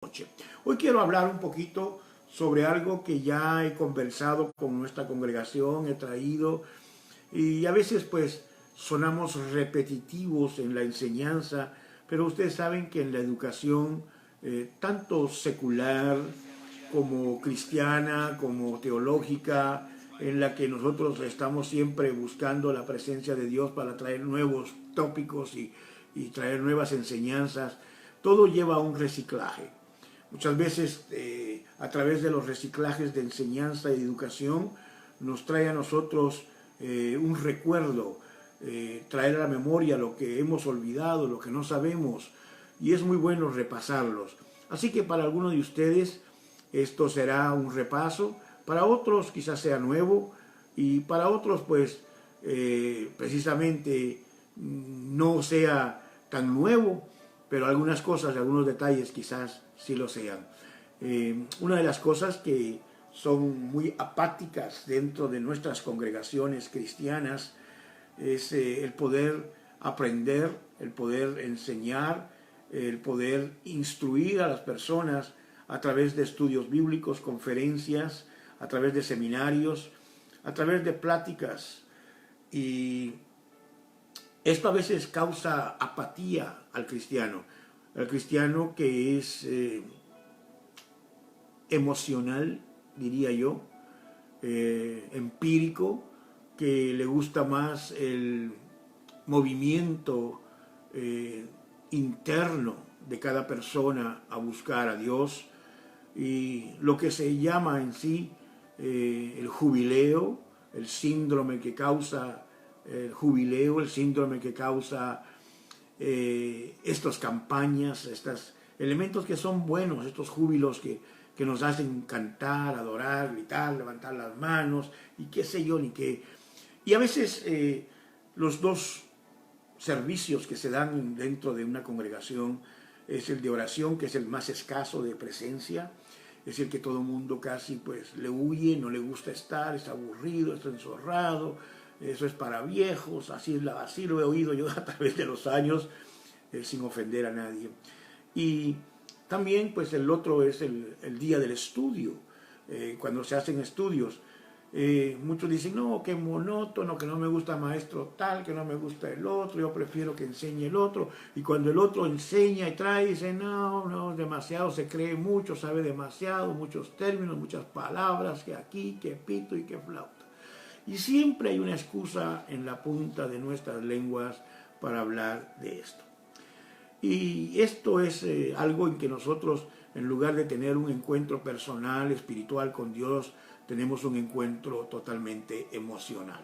noche. Hoy quiero hablar un poquito sobre algo que ya he conversado con nuestra congregación, he traído, y a veces pues sonamos repetitivos en la enseñanza, pero ustedes saben que en la educación, tanto secular como cristiana, como teológica, en la que nosotros estamos siempre buscando la presencia de Dios para traer nuevos tópicos y traer nuevas enseñanzas, todo lleva a un reciclaje. Muchas veces a través de los reciclajes de enseñanza y educación nos trae a nosotros un recuerdo, traer a la memoria lo que hemos olvidado, lo que no sabemos, y es muy bueno repasarlos. Así que para algunos de ustedes esto será un repaso, para otros quizás sea nuevo, y para otros pues precisamente no sea tan nuevo, pero algunas cosas, algunos detalles quizás sí lo sean. Una de las cosas que son muy apáticas dentro de nuestras congregaciones cristianas es el poder aprender, el poder enseñar, el poder instruir a las personas a través de estudios bíblicos, conferencias, a través de seminarios, a través de pláticas. Y esto a veces causa apatía al cristiano que es emocional, diría yo, empírico, que le gusta más el movimiento interno de cada persona a buscar a Dios, y lo que se llama en sí el jubileo, el síndrome que causa el jubileo, el síndrome que causa estas campañas, estos elementos que son buenos, estos júbilos que nos hacen cantar, adorar, gritar, levantar las manos y qué sé yo, ni qué. Y a veces los dos servicios que se dan dentro de una congregación es el de oración, que es el más escaso de presencia, es el que todo el mundo casi pues le huye, no le gusta estar, es aburrido, está enzorrado, eso es para viejos, así lo he oído yo a través de los años, sin ofender a nadie. Y también pues el otro es el día del estudio, cuando se hacen estudios. Muchos dicen, no, qué monótono, que no me gusta maestro tal, que no me gusta el otro, yo prefiero que enseñe el otro. Y cuando el otro enseña y trae, dice, no, demasiado, se cree mucho, sabe demasiado, muchos términos, muchas palabras, que aquí, que pito y que flauta. Y siempre hay una excusa en la punta de nuestras lenguas para hablar de esto. Y esto es algo en que nosotros, en lugar de tener un encuentro personal, espiritual con Dios, tenemos un encuentro totalmente emocional.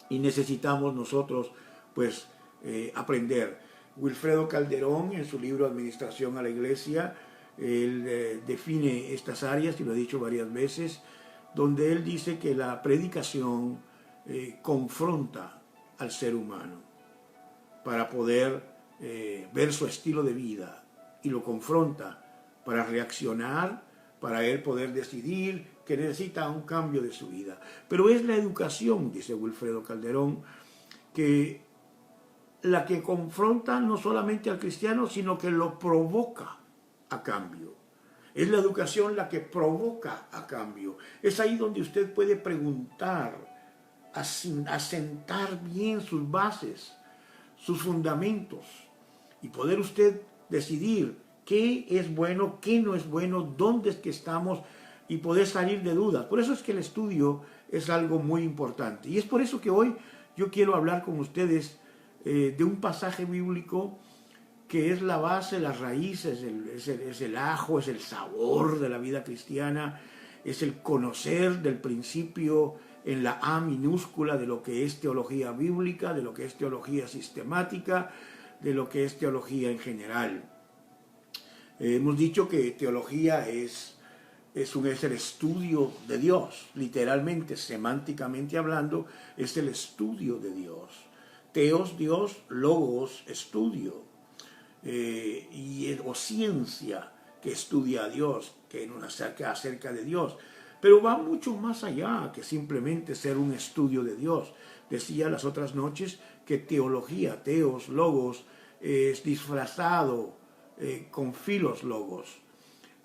Y necesitamos nosotros, pues, aprender. Wilfredo Calderón, en su libro Administración a la Iglesia, él define estas áreas, y lo he dicho varias veces, donde él dice que la predicación confronta al ser humano para poder ver su estilo de vida, y lo confronta para reaccionar, para él poder decidir que necesita un cambio de su vida. Pero es la educación, dice Wilfredo Calderón, que la que confronta no solamente al cristiano, sino que lo provoca a cambio. Es la educación la que provoca a cambio. Es ahí donde usted puede preguntar, asentar bien sus bases, sus fundamentos, y poder usted decidir qué es bueno, qué no es bueno, dónde es que estamos, y poder salir de dudas. Por eso es que el estudio es algo muy importante. Y es por eso que hoy yo quiero hablar con ustedes de un pasaje bíblico que es la base, las raíces, es el ajo, es el sabor de la vida cristiana, es el conocer del principio en la A minúscula de lo que es teología bíblica, de lo que es teología sistemática, de lo que es teología en general. Hemos dicho que teología es el estudio de Dios, literalmente, semánticamente hablando, es el estudio de Dios. Teos, Dios, logos, estudio, o ciencia que estudia a Dios, que nos acerca de Dios. Pero va mucho más allá que simplemente ser un estudio de Dios. Decía las otras noches que teología, teos, logos, es disfrazado con filos logos.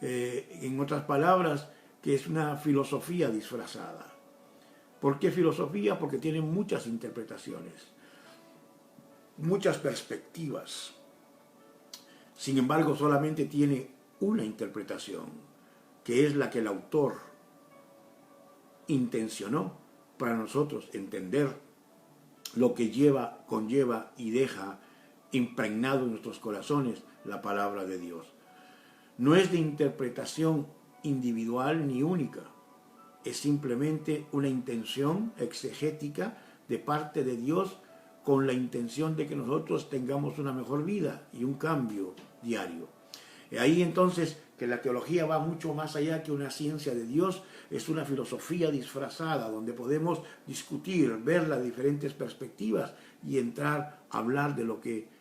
En otras palabras, que es una filosofía disfrazada. ¿Por qué filosofía? Porque tiene muchas interpretaciones, muchas perspectivas. Sin embargo, solamente tiene una interpretación, que es la que el autor intencionó para nosotros entender lo que conlleva y deja impregnado en nuestros corazones la palabra de Dios. No es de interpretación individual ni única, es simplemente una intención exegética de parte de Dios con la intención de que nosotros tengamos una mejor vida y un cambio diario. Y ahí entonces que la teología va mucho más allá que una ciencia de Dios, es una filosofía disfrazada donde podemos discutir, ver las diferentes perspectivas y entrar a hablar de lo que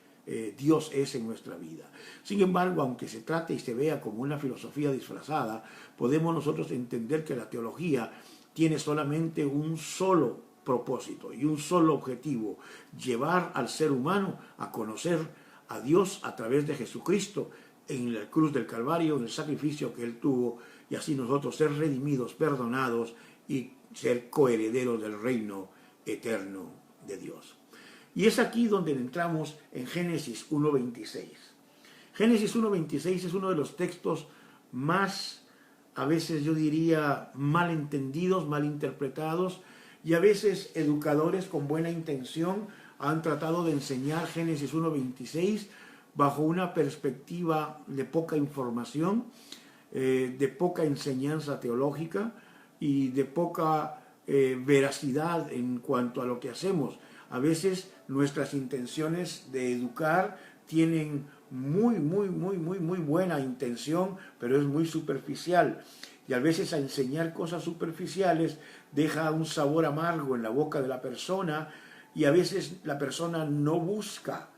Dios es en nuestra vida. Sin embargo, aunque se trate y se vea como una filosofía disfrazada, podemos nosotros entender que la teología tiene solamente un solo propósito y un solo objetivo: llevar al ser humano a conocer a Dios a través de Jesucristo en la cruz del Calvario, en el sacrificio que Él tuvo, y así nosotros ser redimidos, perdonados y ser coherederos del reino eterno de Dios. Y es aquí donde entramos en Génesis 1.26. Génesis 1.26 es uno de los textos más, a veces yo diría, mal entendidos, mal interpretados, y a veces educadores con buena intención han tratado de enseñar Génesis 1.26 bajo una perspectiva de poca información, de poca enseñanza teológica y de poca veracidad en cuanto a lo que hacemos. A veces nuestras intenciones de educar tienen muy buena intención, pero es muy superficial. Y a veces a enseñar cosas superficiales deja un sabor amargo en la boca de la persona, y a veces la persona no busca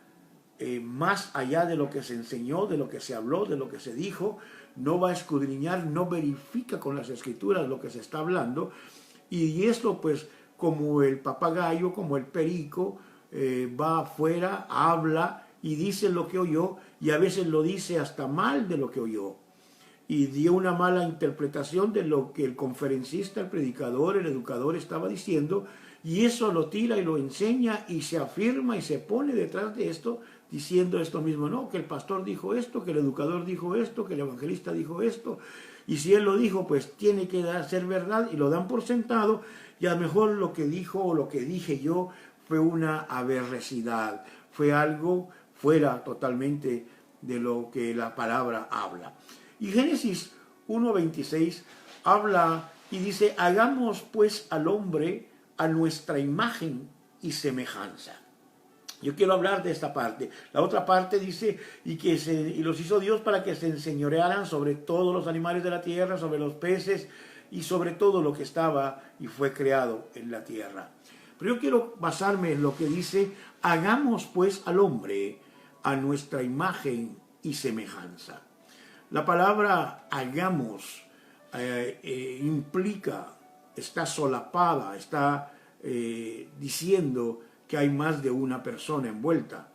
más allá de lo que se enseñó, de lo que se habló, de lo que se dijo, no va a escudriñar, no verifica con las escrituras lo que se está hablando, y esto pues como el papagayo, como el perico, va afuera, habla y dice lo que oyó, y a veces lo dice hasta mal de lo que oyó, y dio una mala interpretación de lo que el conferencista, el predicador, el educador estaba diciendo, y eso lo tira y lo enseña y se afirma y se pone detrás de esto diciendo esto mismo, no, que el pastor dijo esto, que el educador dijo esto, que el evangelista dijo esto, y si él lo dijo, pues tiene que ser verdad, y lo dan por sentado, y a lo mejor lo que dijo o lo que dije yo fue una aberracidad, fue algo fuera totalmente de lo que la palabra habla. Y Génesis 1.26 habla y dice, hagamos pues al hombre a nuestra imagen y semejanza. Yo quiero hablar de esta parte. La otra parte dice, y los hizo Dios para que se enseñorearan sobre todos los animales de la tierra, sobre los peces y sobre todo lo que estaba y fue creado en la tierra. Pero yo quiero basarme en lo que dice, hagamos pues al hombre a nuestra imagen y semejanza. La palabra hagamos implica, está solapada, está diciendo que hay más de una persona envuelta,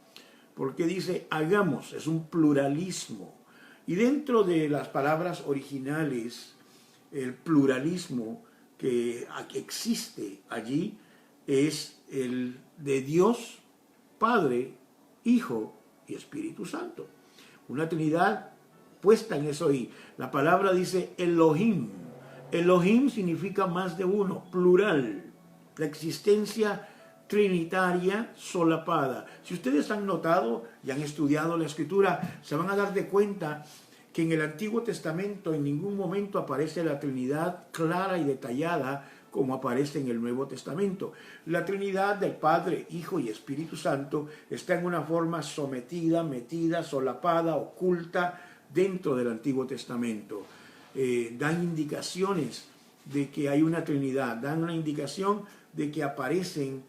porque dice hagamos, es un pluralismo, y dentro de las palabras originales, el pluralismo que existe allí es el de Dios, Padre, Hijo y Espíritu Santo, una Trinidad puesta en eso ahí. La palabra dice Elohim. Elohim significa más de uno, plural, la existencia trinitaria solapada. Si ustedes han notado y han estudiado la Escritura, se van a dar de cuenta que en el Antiguo Testamento en ningún momento aparece la Trinidad clara y detallada como aparece en el Nuevo Testamento. La Trinidad del Padre, Hijo y Espíritu Santo está en una forma sometida, metida, solapada, oculta dentro del Antiguo Testamento. Dan indicaciones de que hay una Trinidad, dan una indicación de que aparecen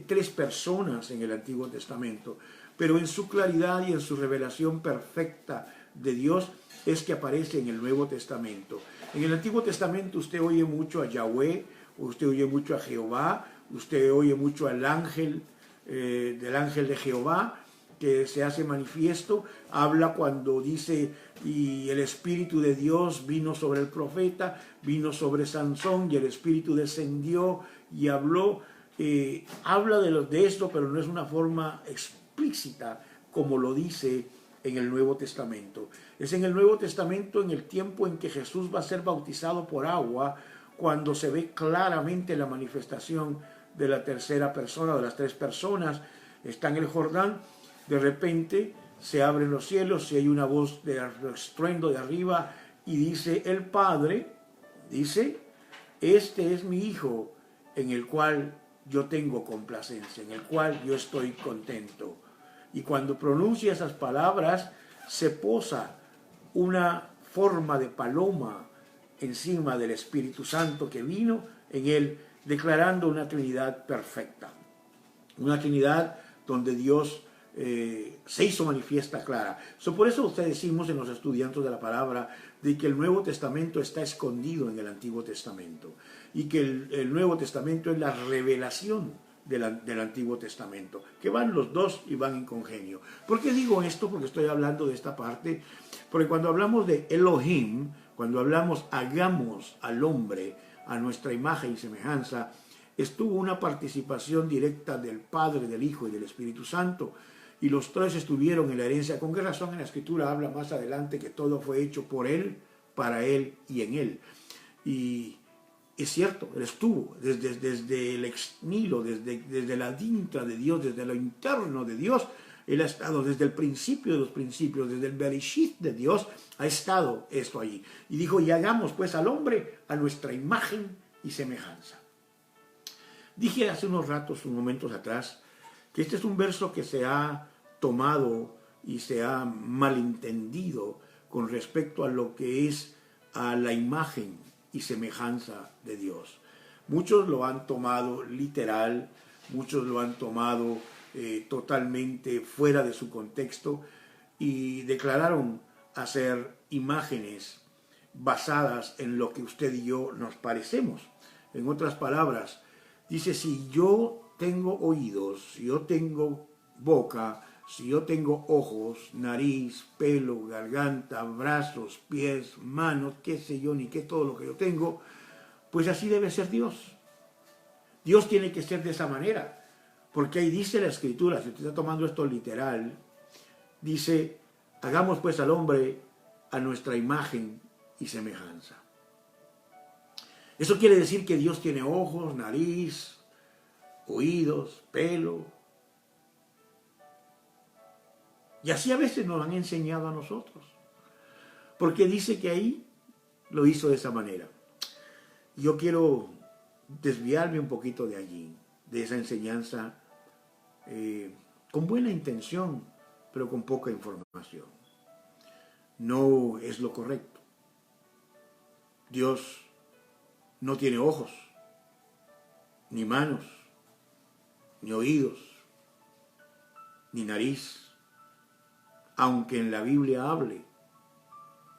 tres personas en el Antiguo Testamento, pero en su claridad y en su revelación perfecta de Dios es que aparece en el Nuevo Testamento. En el Antiguo Testamento usted oye mucho a Yahweh, usted oye mucho a Jehová, usted oye mucho al ángel, del ángel de Jehová, que se hace manifiesto. Habla cuando dice, y el Espíritu de Dios vino sobre el profeta, vino sobre Sansón, y el Espíritu descendió y habló. Habla de esto, pero no es una forma explícita como lo dice en el Nuevo Testamento. Es en el Nuevo Testamento, en el tiempo en que Jesús va a ser bautizado por agua, cuando se ve claramente la manifestación de la tercera persona, de las tres personas. Está en el Jordán, de repente se abren los cielos y hay una voz de estruendo de arriba y dice el Padre, dice, este es mi Hijo en el cual yo tengo complacencia, en el cual yo estoy contento. Y cuando pronuncia esas palabras, se posa una forma de paloma encima del Espíritu Santo que vino en él, declarando una Trinidad perfecta. Una Trinidad donde Dios se hizo manifiesta clara. Por eso ustedes decimos en los estudiantes de la palabra de que el Nuevo Testamento está escondido en el Antiguo Testamento y que el Nuevo Testamento es la revelación del Antiguo Testamento, que van los dos y van en congenio. ¿Por qué digo esto? Porque estoy hablando de esta parte, porque cuando hablamos de Elohim, cuando hablamos hagamos al hombre a nuestra imagen y semejanza, estuvo una participación directa del Padre, del Hijo y del Espíritu Santo, y los tres estuvieron en la herencia. ¿Con qué razón en la Escritura habla más adelante que todo fue hecho por Él, para Él y en Él? Y es cierto, Él estuvo desde el ex nihilo, desde la dintra de Dios, desde lo interno de Dios. Él ha estado desde el principio de los principios, desde el Bereshit de Dios, ha estado esto allí. Y dijo, y hagamos pues al hombre a nuestra imagen y semejanza. Dije hace unos momentos atrás, que este es un verso que se ha tomado y se ha malentendido con respecto a lo que es a la imagen y semejanza de Dios. Muchos lo han tomado literal, muchos lo han tomado totalmente fuera de su contexto y declararon hacer imágenes basadas en lo que usted y yo nos parecemos. En otras palabras, dice, si yo tengo oídos, si yo tengo boca, si yo tengo ojos, nariz, pelo, garganta, brazos, pies, manos, qué sé yo, ni qué todo lo que yo tengo, pues así debe ser Dios. Dios tiene que ser de esa manera. Porque ahí dice la Escritura, si usted está tomando esto literal, dice, hagamos pues al hombre a nuestra imagen y semejanza. Eso quiere decir que Dios tiene ojos, nariz, oídos, pelo. Y así a veces nos han enseñado a nosotros. Porque dice que ahí lo hizo de esa manera. Yo quiero desviarme un poquito de allí, de esa enseñanza, con buena intención, pero con poca información. No es lo correcto. Dios no tiene ojos, ni manos, ni oídos, ni nariz, aunque en la Biblia hable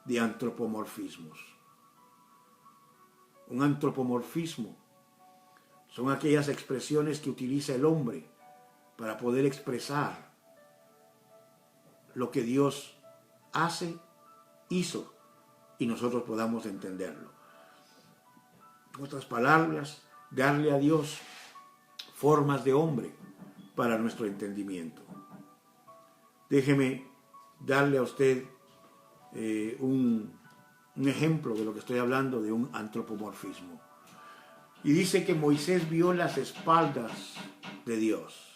de antropomorfismos. Un antropomorfismo son aquellas expresiones que utiliza el hombre para poder expresar lo que Dios hace, hizo, y nosotros podamos entenderlo. En otras palabras, darle a Dios formas de hombre para nuestro entendimiento. Déjeme darle a usted un ejemplo de lo que estoy hablando, de un antropomorfismo. Y dice que Moisés vio las espaldas de Dios.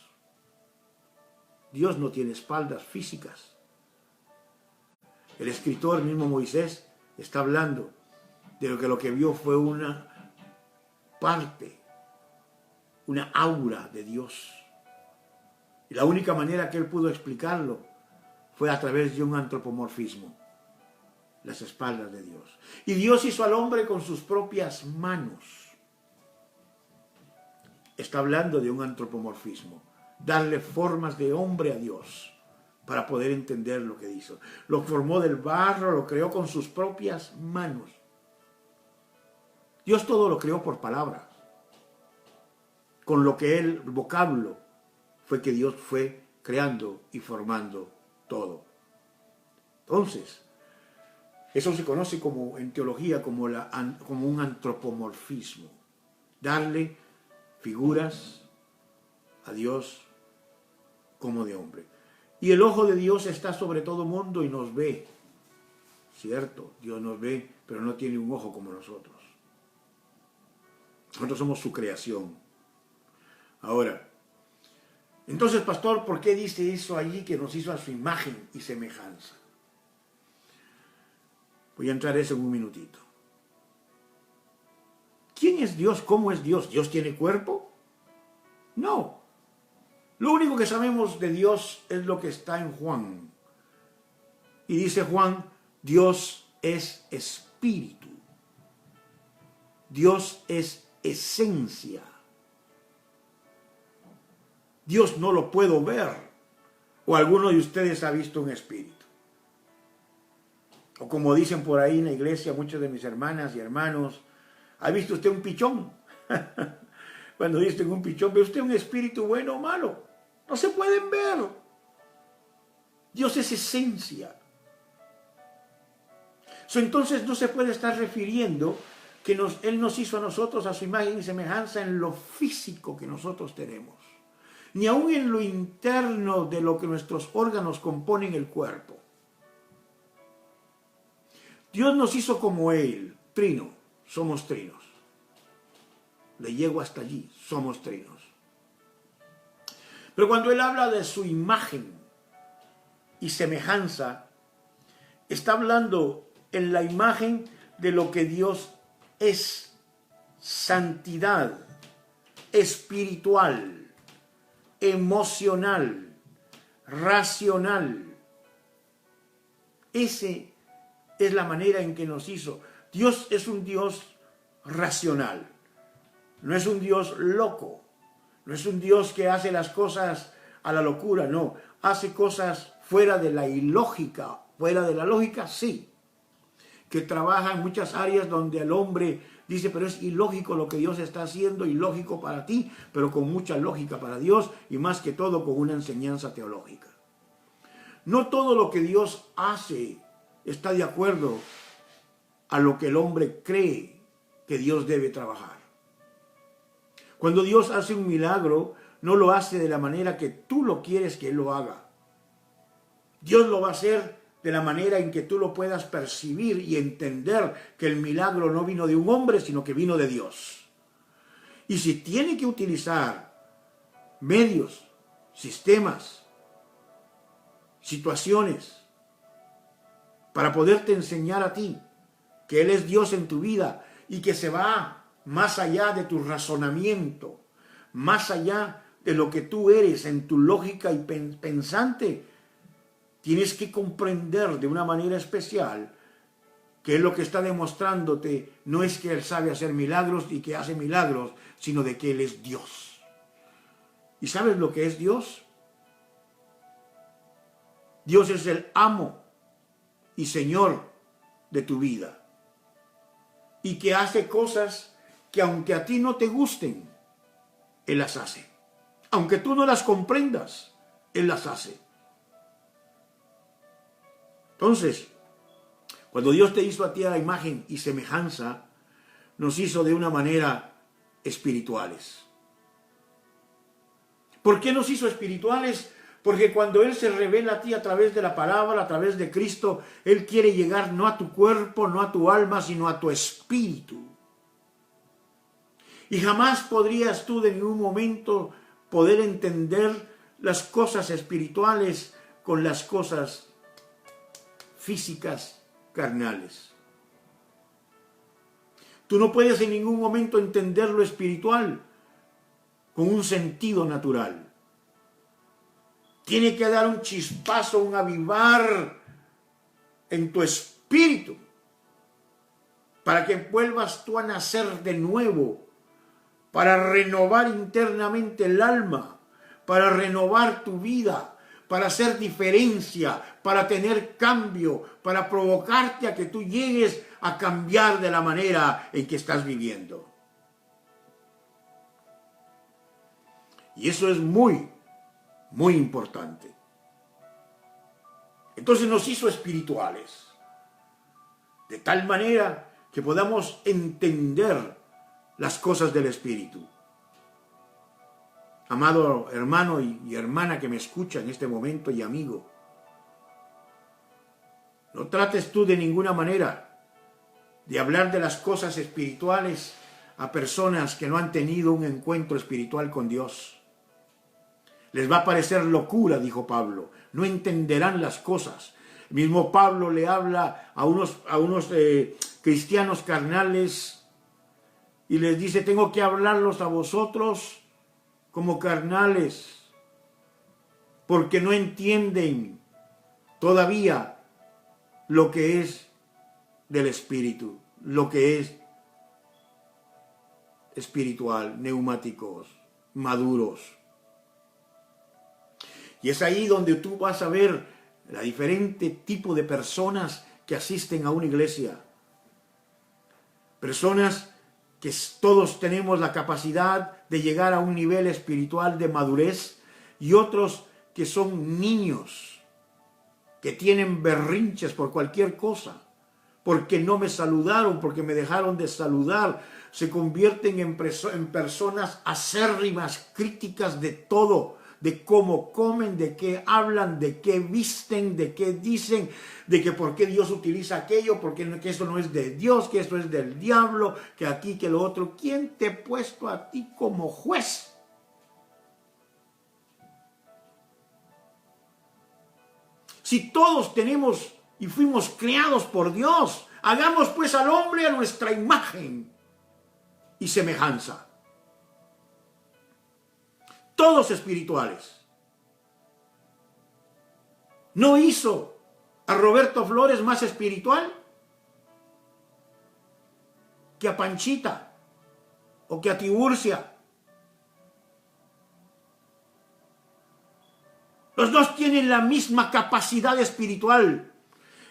Dios no tiene espaldas físicas. El escritor, el mismo Moisés, está hablando de lo que vio fue una parte, una aura de Dios. Y la única manera que él pudo explicarlo fue a través de un antropomorfismo, las espaldas de Dios. Y Dios hizo al hombre con sus propias manos. Está hablando de un antropomorfismo, darle formas de hombre a Dios para poder entender lo que hizo. Lo formó del barro, lo creó con sus propias manos. Dios todo lo creó por palabras. Con lo que el vocablo fue que Dios fue creando y formando todo. Entonces, eso se conoce como, en teología como un antropomorfismo. Darle figuras a Dios como de hombre. Y el ojo de Dios está sobre todo mundo y nos ve. Cierto, Dios nos ve, pero no tiene un ojo como nosotros. Nosotros somos su creación. Ahora, entonces, pastor, ¿por qué dice eso allí que nos hizo a su imagen y semejanza? Voy a entrar eso en un minutito. ¿Quién es Dios? ¿Cómo es Dios? ¿Dios tiene cuerpo? No. Lo único que sabemos de Dios es lo que está en Juan. Y dice Juan, Dios es espíritu. Dios es esencia. Dios no lo puedo ver. O alguno de ustedes ha visto un espíritu. O como dicen por ahí en la iglesia muchas de mis hermanas y hermanos, ¿ha visto usted un pichón? Cuando dicen un pichón, ¿ve usted un espíritu bueno o malo? No se pueden ver. Dios es esencia. Entonces no se puede estar refiriendo que Él nos hizo a nosotros a su imagen y semejanza en lo físico que nosotros tenemos, ni aún en lo interno de lo que nuestros órganos componen el cuerpo. Dios nos hizo como Él, trino, somos trinos. Le llego hasta allí, somos trinos. Pero cuando Él habla de su imagen y semejanza, está hablando en la imagen de lo que Dios es: santidad, espiritual, emocional, racional. Ese es la manera en que nos hizo. Dios es un Dios racional. No es un Dios loco. No es un Dios que hace las cosas a la locura. No, hace cosas fuera de la ilógica. Fuera de la lógica, sí. Que trabaja en muchas áreas donde el hombre dice, pero es ilógico lo que Dios está haciendo, ilógico para ti, pero con mucha lógica para Dios y más que todo con una enseñanza teológica. No todo lo que Dios hace está de acuerdo a lo que el hombre cree que Dios debe trabajar. Cuando Dios hace un milagro, no lo hace de la manera que tú lo quieres que Él lo haga. Dios lo va a hacer de la manera en que tú lo puedas percibir y entender que el milagro no vino de un hombre, sino que vino de Dios. Y si tiene que utilizar medios, sistemas, situaciones, para poderte enseñar a ti que Él es Dios en tu vida y que se va más allá de tu razonamiento, más allá de lo que tú eres en tu lógica y pensante, tienes que comprender de una manera especial que lo que está demostrándote no es que Él sabe hacer milagros y que hace milagros, sino de que Él es Dios. ¿Y sabes lo que es Dios? Dios es el amo y Señor de tu vida. Y que hace cosas que aunque a ti no te gusten, Él las hace. Aunque tú no las comprendas, Él las hace. Entonces, cuando Dios te hizo a ti a la imagen y semejanza, nos hizo de una manera espirituales. ¿Por qué nos hizo espirituales? Porque cuando Él se revela a ti a través de la palabra, a través de Cristo, Él quiere llegar no a tu cuerpo, no a tu alma, sino a tu espíritu. Y jamás podrías tú de ningún momento poder entender las cosas espirituales con las cosas físicas, carnales. Tú no puedes en ningún momento entender lo espiritual con un sentido natural. Tiene que dar un chispazo, un avivar en tu espíritu para que vuelvas tú a nacer de nuevo, para renovar internamente el alma, para renovar tu vida, para hacer diferencia, para tener cambio, para provocarte a que tú llegues a cambiar de la manera en que estás viviendo. Y eso es muy muy importante. Entonces nos hizo espirituales, de tal manera que podamos entender las cosas del Espíritu. Amado hermano y hermana que me escucha en este momento y amigo, no trates tú de ninguna manera de hablar de las cosas espirituales a personas que no han tenido un encuentro espiritual con Dios. Les va a parecer locura, dijo Pablo, no entenderán las cosas. El mismo Pablo le habla a unos cristianos carnales y les dice, tengo que hablarlos a vosotros como carnales, porque no entienden todavía lo que es del Espíritu, lo que es espiritual, neumáticos, maduros. Y es ahí donde tú vas a ver la diferente tipo de personas que asisten a una iglesia. Personas que todos tenemos la capacidad de llegar a un nivel espiritual de madurez, y otros que son niños, que tienen berrinches por cualquier cosa, porque no me saludaron, porque me dejaron de saludar. Se convierten en personas acérrimas, críticas de todo, de cómo comen, de qué hablan, de qué visten, de qué dicen, de que por qué Dios utiliza aquello, porque que eso no es de Dios, que esto es del diablo, que aquí, que lo otro. ¿Quién te ha puesto a ti como juez? Si todos tenemos y fuimos creados por Dios, hagamos pues al hombre a nuestra imagen y semejanza. Todos espirituales. ¿No hizo a Roberto Flores más espiritual que a Panchita o que a Tiburcia? Los dos tienen la misma capacidad espiritual.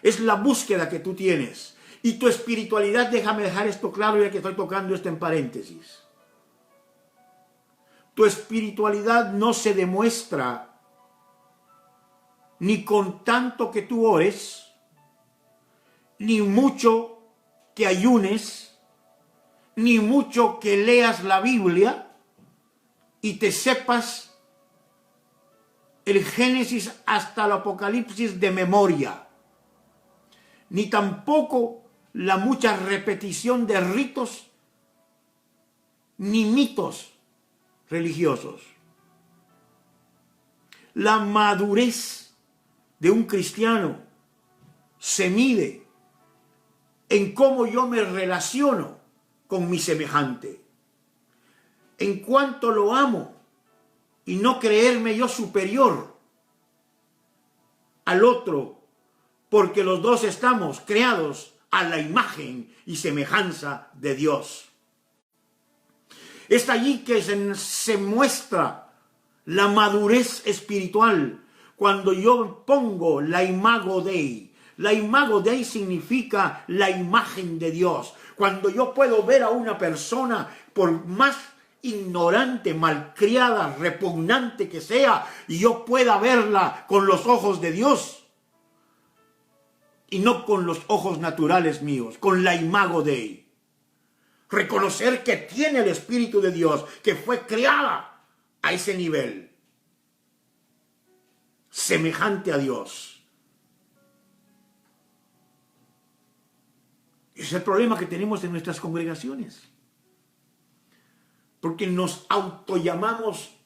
Es la búsqueda que tú tienes. Y tu espiritualidad, déjame dejar esto claro ya que estoy tocando esto en paréntesis. Tu espiritualidad no se demuestra ni con tanto que tú ores, ni mucho que ayunes, ni mucho que leas la Biblia y te sepas el Génesis hasta el Apocalipsis de memoria, ni tampoco la mucha repetición de ritos ni mitos religiosos. La madurez de un cristiano se mide en cómo yo me relaciono con mi semejante, en cuánto lo amo y no creerme yo superior al otro, porque los dos estamos creados a la imagen y semejanza de Dios. Es allí que se muestra la madurez espiritual, cuando yo pongo la imago Dei. La imago Dei significa la imagen de Dios. Cuando yo puedo ver a una persona, por más ignorante, malcriada, repugnante que sea, y yo pueda verla con los ojos de Dios, y no con los ojos naturales míos, con la imago Dei. Reconocer que tiene el Espíritu de Dios, que fue creada a ese nivel, semejante a Dios. Ese es el problema que tenemos en nuestras congregaciones, porque nos autollamamos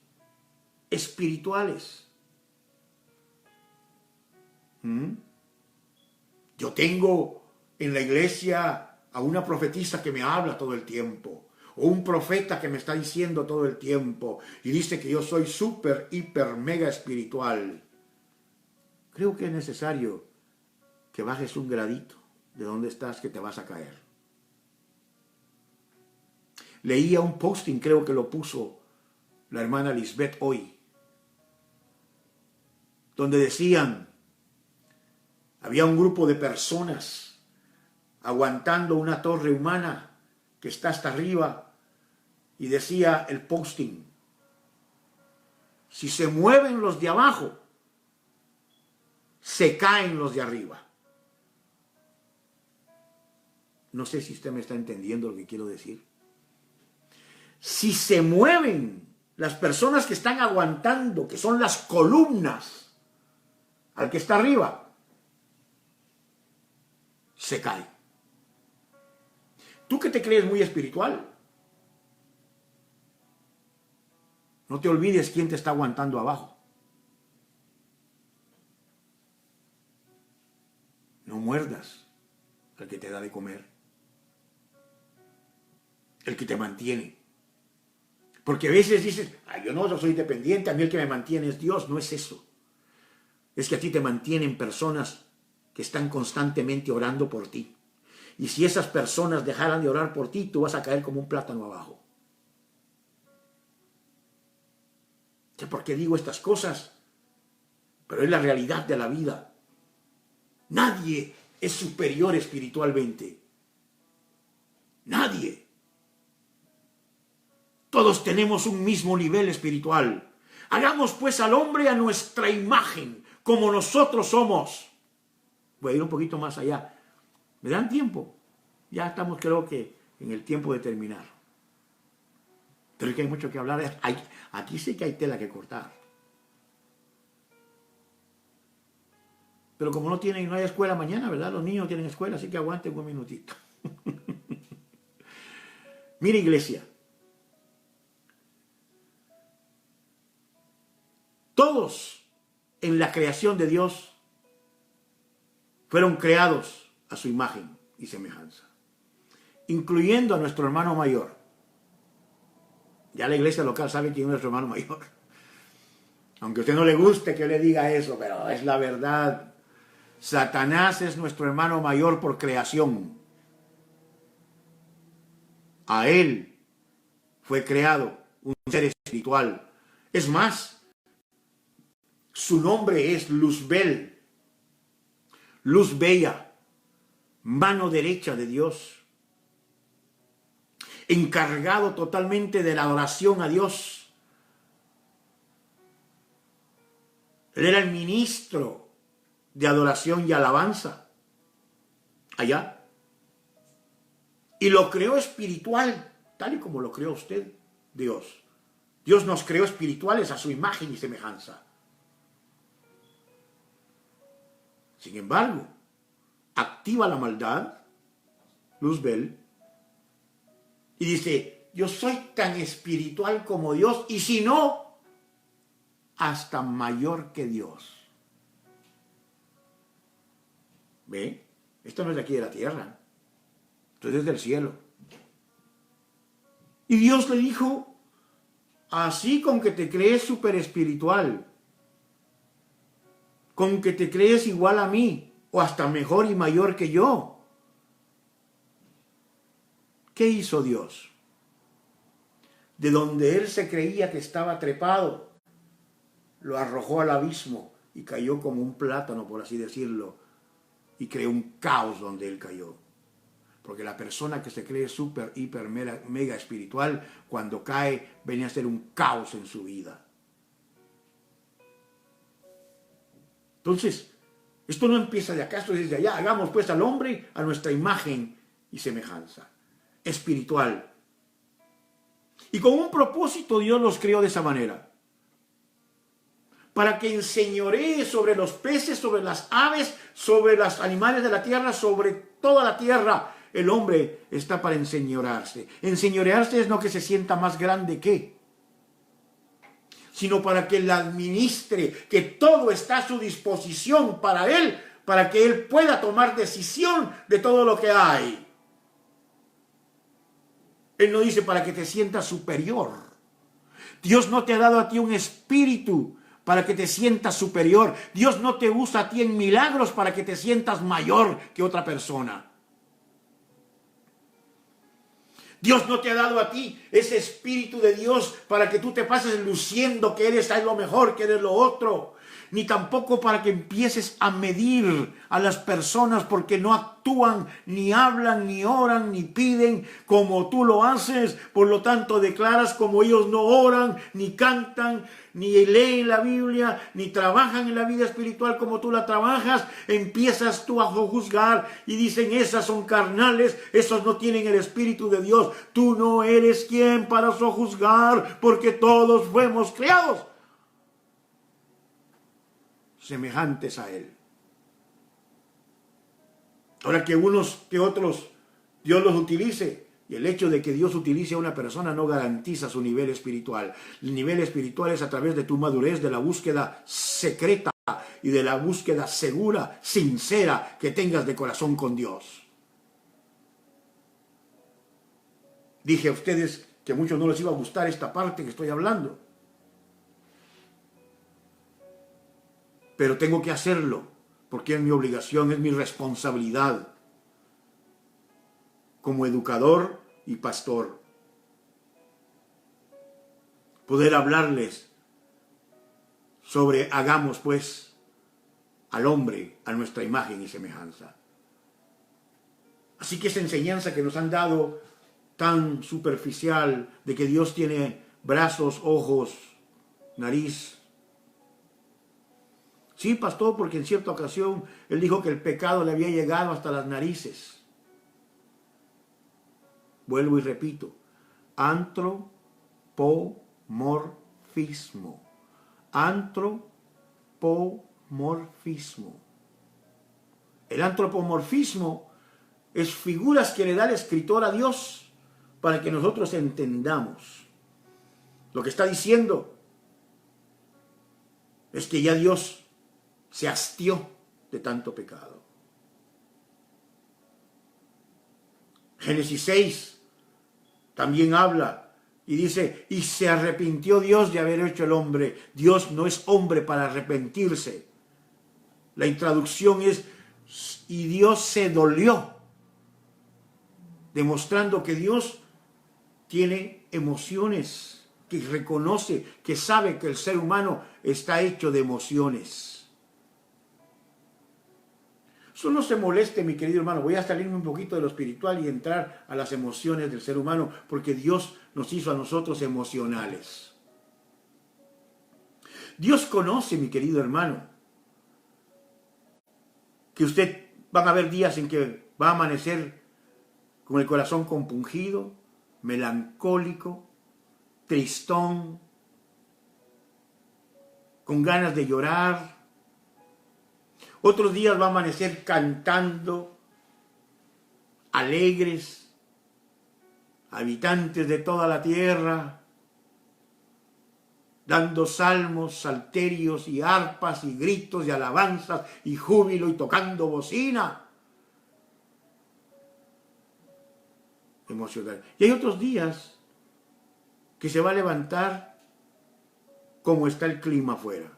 espirituales. Yo tengo en la iglesia a una profetisa que me habla todo el tiempo, o un profeta que me está diciendo todo el tiempo, y dice que yo soy súper, hiper, mega espiritual. Creo que es necesario que bajes un gradito de donde estás, que te vas a caer. Leía un posting, creo que lo puso la hermana Lisbeth hoy, donde decían, había un grupo de personas aguantando una torre humana que está hasta arriba, y decía el posting, Si se mueven los de abajo, se caen los de arriba. No sé si usted me está entendiendo lo que quiero decir. Si se mueven las personas que están aguantando, que son las columnas, al que está arriba, se cae. Tú que te crees muy espiritual, no te olvides quién te está aguantando abajo. No muerdas al que te da de comer, el que te mantiene. Porque a veces dices, ay, yo soy independiente, a mí el que me mantiene es Dios. No es eso. Es que a ti te mantienen personas que están constantemente orando por ti. Y si esas personas dejaran de orar por ti, tú vas a caer como un plátano abajo. ¿Sé por qué digo estas cosas? Pero es la realidad de la vida. Nadie es superior espiritualmente. Nadie. Todos tenemos un mismo nivel espiritual. Hagamos pues al hombre a nuestra imagen, como nosotros somos. Voy a ir un poquito más allá. ¿Me dan tiempo? Ya estamos, creo que, en el tiempo de terminar. Pero es que hay mucho que hablar. Aquí sí que hay tela que cortar. Pero como no hay escuela mañana, ¿verdad? Los niños no tienen escuela, así que aguanten un minutito. Mira, iglesia. Todos en la creación de Dios fueron creados a su imagen y semejanza, incluyendo a nuestro hermano mayor. Ya la iglesia local sabe quién es nuestro hermano mayor. Aunque a usted no le guste que yo le diga eso, pero es la verdad. Satanás es nuestro hermano mayor por creación. A él fue creado un ser espiritual. Es más, su nombre es Luzbel, luz bella, mano derecha de Dios, encargado totalmente de la adoración a Dios. Él era el ministro de adoración y alabanza allá. Y lo creó espiritual, tal y como lo creó usted, Dios. Dios nos creó espirituales a su imagen y semejanza. Sin embargo, activa la maldad, Luzbel, y dice, yo soy tan espiritual como Dios, y si no, hasta mayor que Dios. ¿Ve? Esto no es de aquí de la tierra, esto es desde el cielo. Y Dios le dijo, así con que te crees súper espiritual, con que te crees igual a mí, o hasta mejor y mayor que yo. ¿Qué hizo Dios? De donde él se creía que estaba trepado, lo arrojó al abismo y cayó como un plátano, por así decirlo, y creó un caos donde él cayó. Porque la persona que se cree súper, hiper, mega espiritual, cuando cae, viene a ser un caos en su vida. Entonces, esto no empieza de acá, esto es desde allá. Hagamos pues al hombre a nuestra imagen y semejanza, espiritual. Y con un propósito Dios los creó de esa manera. Para que enseñoree sobre los peces, sobre las aves, sobre los animales de la tierra, sobre toda la tierra. El hombre está para enseñorearse. Enseñorearse es no que se sienta más grande que, sino para que la administre, que todo está a su disposición para él, para que él pueda tomar decisión de todo lo que hay. Él no dice para que te sientas superior. Dios no te ha dado a ti un espíritu para que te sientas superior. Dios no te usa a ti en milagros para que te sientas mayor que otra persona. Dios no te ha dado a ti ese espíritu de Dios para que tú te pases luciendo que eres lo mejor, que eres lo otro. Ni tampoco para que empieces a medir a las personas porque no actúan, ni hablan, ni oran, ni piden como tú lo haces. Por lo tanto, declaras como ellos no oran, ni cantan, ni leen la Biblia, ni trabajan en la vida espiritual como tú la trabajas, empiezas tú a juzgar y dicen, esas son carnales, esos no tienen el Espíritu de Dios. Tú no eres quien para sojuzgar, porque todos fuimos creados semejantes a Él. Ahora, que unos que otros Dios los utilice, y el hecho de que Dios utilice a una persona no garantiza su nivel espiritual. El nivel espiritual es a través de tu madurez, de la búsqueda secreta y de la búsqueda segura, sincera que tengas de corazón con Dios. Dije a ustedes que a muchos no les iba a gustar esta parte que estoy hablando, pero tengo que hacerlo porque es mi obligación, es mi responsabilidad como educador y pastor, poder hablarles sobre hagamos pues al hombre a nuestra imagen y semejanza. Así que esa enseñanza que nos han dado tan superficial de que Dios tiene brazos, ojos, nariz. Sí, pastor, porque en cierta ocasión él dijo que el pecado le había llegado hasta las narices. Vuelvo y repito, antropomorfismo. Antropomorfismo. El antropomorfismo es figuras que le da el escritor a Dios para que nosotros entendamos. Lo que está diciendo es que ya Dios se hastió de tanto pecado. Génesis 6 también habla y dice, y se arrepintió Dios de haber hecho el hombre. Dios no es hombre para arrepentirse. La introducción es, y Dios se dolió, demostrando que Dios tiene emociones, que reconoce, que sabe que el ser humano está hecho de emociones. Eso no se moleste, mi querido hermano. Voy a salirme un poquito de lo espiritual y entrar a las emociones del ser humano, porque Dios nos hizo a nosotros emocionales. Dios conoce, mi querido hermano, que usted van a haber días en que va a amanecer con el corazón compungido, melancólico, tristón, con ganas de llorar. Otros días va a amanecer cantando, alegres, habitantes de toda la tierra, dando salmos, salterios y arpas y gritos y alabanzas y júbilo y tocando bocina. Emocional. Y hay otros días que se va a levantar como está el clima afuera.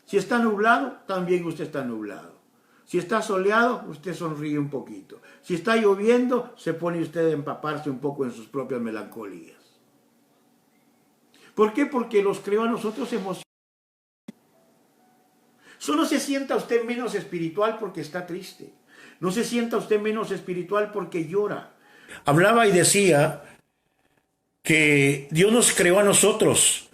Si está nublado, también usted está nublado. Si está soleado, usted sonríe un poquito. Si está lloviendo, se pone usted a empaparse un poco en sus propias melancolías. ¿Por qué? Porque los creó a nosotros emocionales. Solo se sienta usted menos espiritual porque está triste. No se sienta usted menos espiritual porque llora. Hablaba y decía que Dios nos creó a nosotros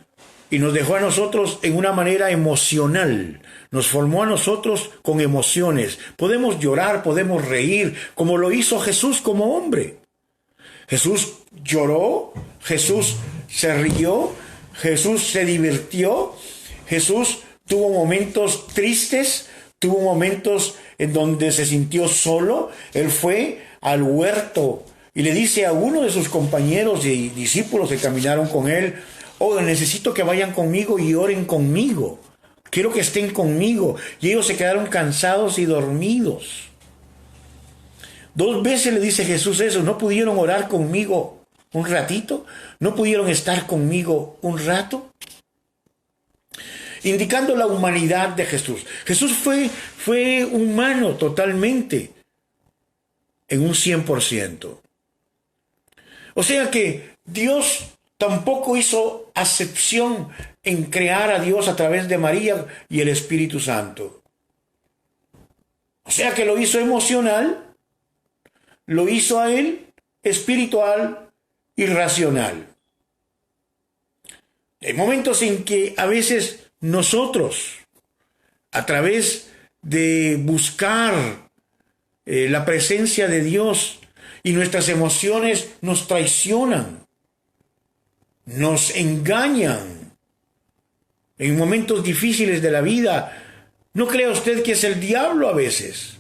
y nos dejó a nosotros en una manera emocional. Nos formó a nosotros con emociones. Podemos llorar, podemos reír, como lo hizo Jesús como hombre. Jesús lloró, Jesús se rió, Jesús se divirtió, Jesús tuvo momentos tristes, tuvo momentos en donde se sintió solo. Él fue al huerto y le dice a uno de sus compañeros y discípulos que caminaron con él, oh, necesito que vayan conmigo y oren conmigo. Quiero que estén conmigo. Y ellos se quedaron cansados y dormidos. 2 veces le dice Jesús eso. ¿No pudieron orar conmigo un ratito? ¿No pudieron estar conmigo un rato? Indicando la humanidad de Jesús. Jesús fue humano totalmente, en un 100%. O sea que Dios tampoco hizo acepción en crear a Dios a través de María y el Espíritu Santo. O sea que lo hizo emocional, lo hizo a él espiritual y racional. Hay momentos en que a veces nosotros, a través de buscar la presencia de Dios, y nuestras emociones nos traicionan, nos engañan en momentos difíciles de la vida. No crea usted que es el diablo a veces.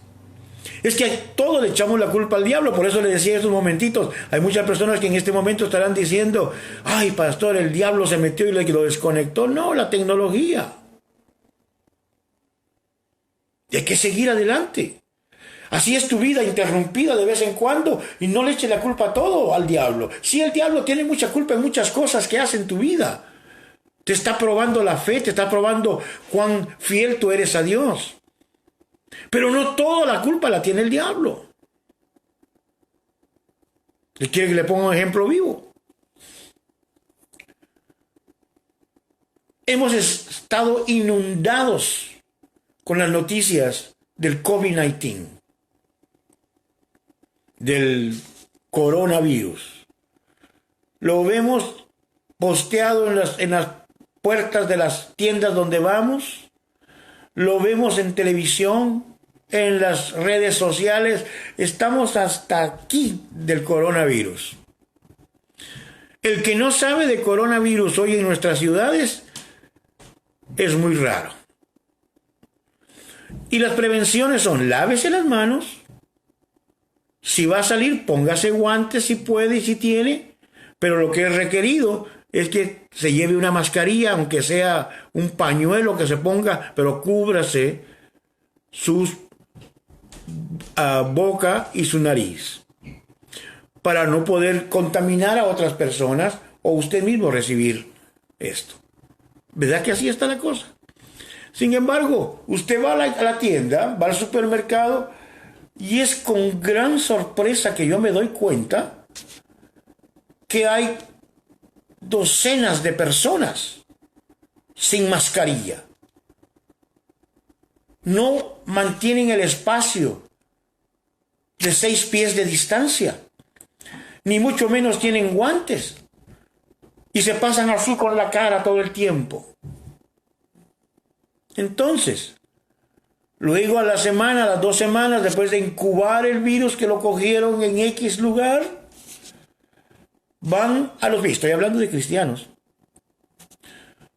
Es que a todo le echamos la culpa al diablo. Por eso le decía en estos momentitos, hay muchas personas que en este momento estarán diciendo: ay, pastor, el diablo se metió y lo desconectó. No, la tecnología. Y hay que seguir adelante. Así es tu vida, interrumpida de vez en cuando, y no le eches la culpa todo al diablo. Sí, el diablo tiene mucha culpa en muchas cosas que hace en tu vida. Te está probando la fe, te está probando cuán fiel tú eres a Dios. Pero no toda la culpa la tiene el diablo. ¿Le quiere que le ponga un ejemplo vivo? Hemos estado inundados con las noticias del COVID-19, del coronavirus. Lo vemos posteado en las puertas de las tiendas donde vamos. Lo vemos en televisión, en las redes sociales. Estamos hasta aquí del coronavirus. El que no sabe de coronavirus hoy en nuestras ciudades es muy raro. Y las prevenciones son: lávese las manos. Si va a salir, póngase guantes si puede y si tiene. Pero lo que es requerido es que se lleve una mascarilla, aunque sea un pañuelo que se ponga, pero cúbrase su boca y su nariz, para no poder contaminar a otras personas o usted mismo recibir esto. ¿Verdad que así está la cosa? Sin embargo, usted va a la tienda, va al supermercado, y es con gran sorpresa que yo me doy cuenta que hay docenas de personas sin mascarilla. No mantienen el espacio de 6 pies de distancia, ni mucho menos tienen guantes, y se pasan así con la cara todo el tiempo. Entonces, luego a la semana, a las 2 semanas, después de incubar el virus que lo cogieron en X lugar, van a los... Estoy hablando de cristianos.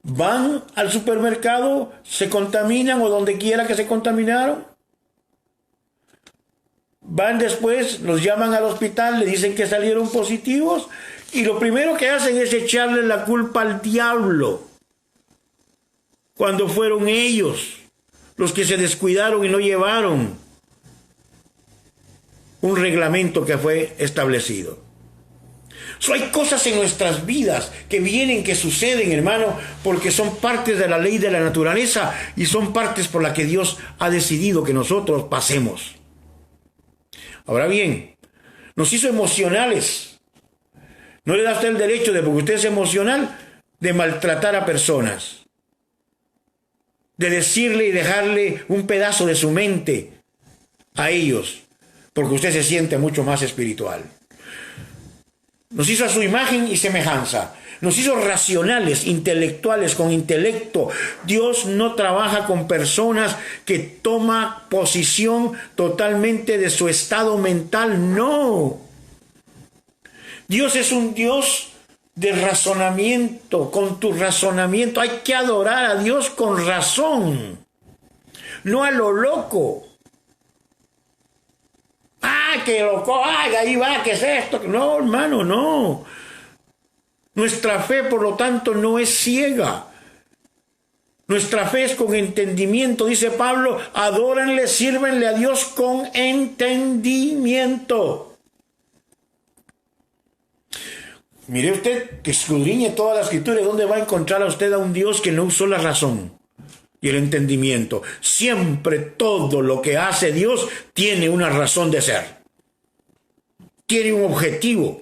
Van al supermercado, se contaminan, o donde quiera que se contaminaron. Van después, los llaman al hospital, le dicen que salieron positivos, y lo primero que hacen es echarle la culpa al diablo, cuando fueron ellos los que se descuidaron y no llevaron un reglamento que fue establecido. Hay cosas en nuestras vidas que vienen, que suceden, hermano, porque son partes de la ley de la naturaleza y son partes por las que Dios ha decidido que nosotros pasemos. Ahora bien, nos hizo emocionales. No le da a usted el derecho, de porque usted es emocional, de maltratar a personas, de decirle y dejarle un pedazo de su mente a ellos, porque usted se siente mucho más espiritual. Nos hizo a su imagen y semejanza. Nos hizo racionales, intelectuales, con intelecto. Dios no trabaja con personas que toman posición totalmente de su estado mental. No. Dios es un Dios de razonamiento. Con tu razonamiento hay que adorar a Dios con razón, no a lo loco. Que loco, ahí va, ¿qué es esto? No, hermano, no. Nuestra fe, por lo tanto, no es ciega. Nuestra fe es con entendimiento. Dice Pablo: adórenle, sírvenle a Dios con entendimiento. Mire usted, que escudriñe toda la escritura, ¿dónde va a encontrar a usted a un Dios que no usó la razón y el entendimiento? Siempre todo lo que hace Dios tiene una razón de ser. Tiene un objetivo.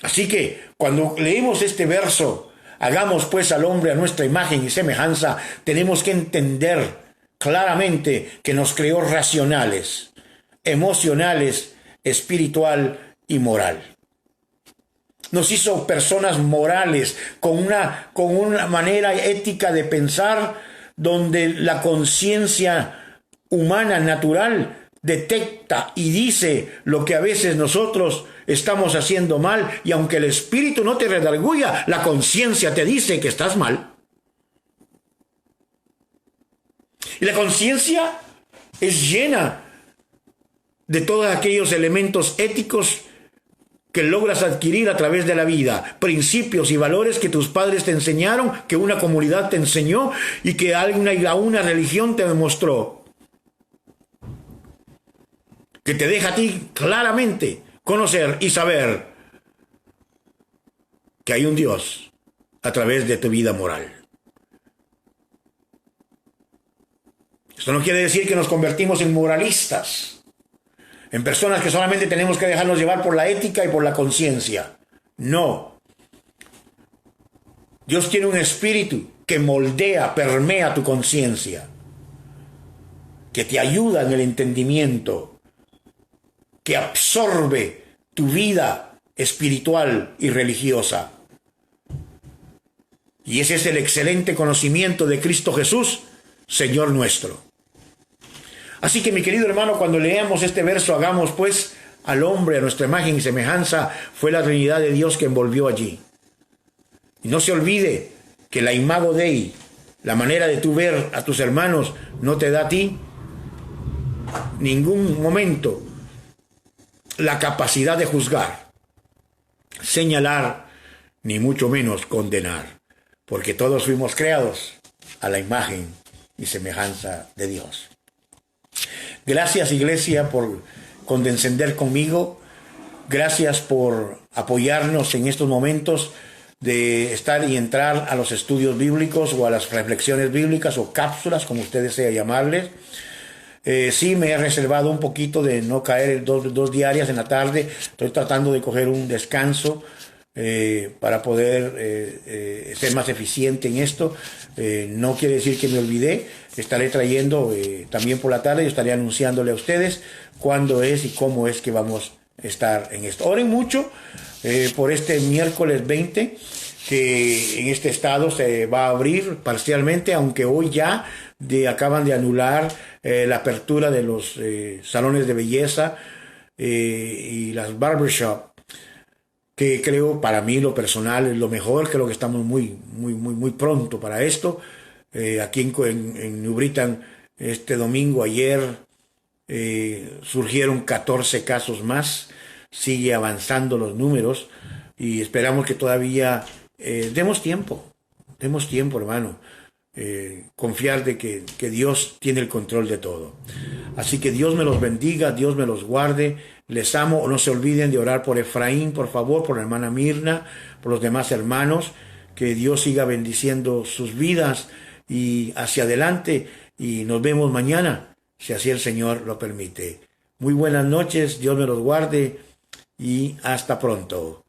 Así que cuando leemos este verso, hagamos pues al hombre a nuestra imagen y semejanza, tenemos que entender claramente que nos creó racionales, emocionales, espiritual y moral. nos hizo personas morales, con una manera ética de pensar, donde la conciencia humana, natural, detecta y dice lo que a veces nosotros estamos haciendo mal, y aunque el espíritu no te redarguya, la conciencia te dice que estás mal. Y la conciencia es llena de todos aquellos elementos éticos que logras adquirir a través de la vida, principios y valores que tus padres te enseñaron, que una comunidad te enseñó y que una religión te demostró, que te deja a ti claramente conocer y saber que hay un Dios a través de tu vida moral. Esto no quiere decir que nos convertimos en moralistas, en personas que solamente tenemos que dejarnos llevar por la ética y por la conciencia. No. Dios tiene un espíritu que moldea, permea tu conciencia, que te ayuda en el entendimiento, que absorbe tu vida espiritual y religiosa. Y ese es el excelente conocimiento de Cristo Jesús, Señor nuestro. Así que, mi querido hermano, cuando leemos este verso, hagamos pues al hombre a nuestra imagen y semejanza, fue la Trinidad de Dios que envolvió allí. Y no se olvide que la imago Dei, la manera de tú ver a tus hermanos, no te da a ti ningún momento la capacidad de juzgar, señalar, ni mucho menos condenar, porque todos fuimos creados a la imagen y semejanza de Dios. Gracias, iglesia, por condescender conmigo. Gracias por apoyarnos en estos momentos de estar y entrar a los estudios bíblicos o a las reflexiones bíblicas o cápsulas, como usted desea llamarles. Sí, me he reservado un poquito de no caer dos diarias en la tarde. Estoy tratando de coger un descanso para poder ser más eficiente en esto. No quiere decir que me olvidé. Estaré trayendo también por la tarde, yo estaré anunciándole a ustedes cuándo es y cómo es que vamos a estar en esto. Oren mucho por este miércoles 20, que en este estado se va a abrir parcialmente, aunque hoy ya acaban de anular la apertura de los salones de belleza y las barbershop, que creo, para mí, lo personal, es lo mejor. Creo que estamos muy pronto para esto. Aquí en New Britain, este domingo, ayer, surgieron 14 casos más. Sigue avanzando los números y esperamos que todavía demos tiempo, hermano. Confiar de que Dios tiene el control de todo. Así que Dios me los bendiga, Dios me los guarde. Les amo. No se olviden de orar por Efraín, por favor, por la hermana Mirna, por los demás hermanos. Que Dios siga bendiciendo sus vidas y hacia adelante. Y nos vemos mañana, si así el Señor lo permite. Muy buenas noches, Dios me los guarde y hasta pronto.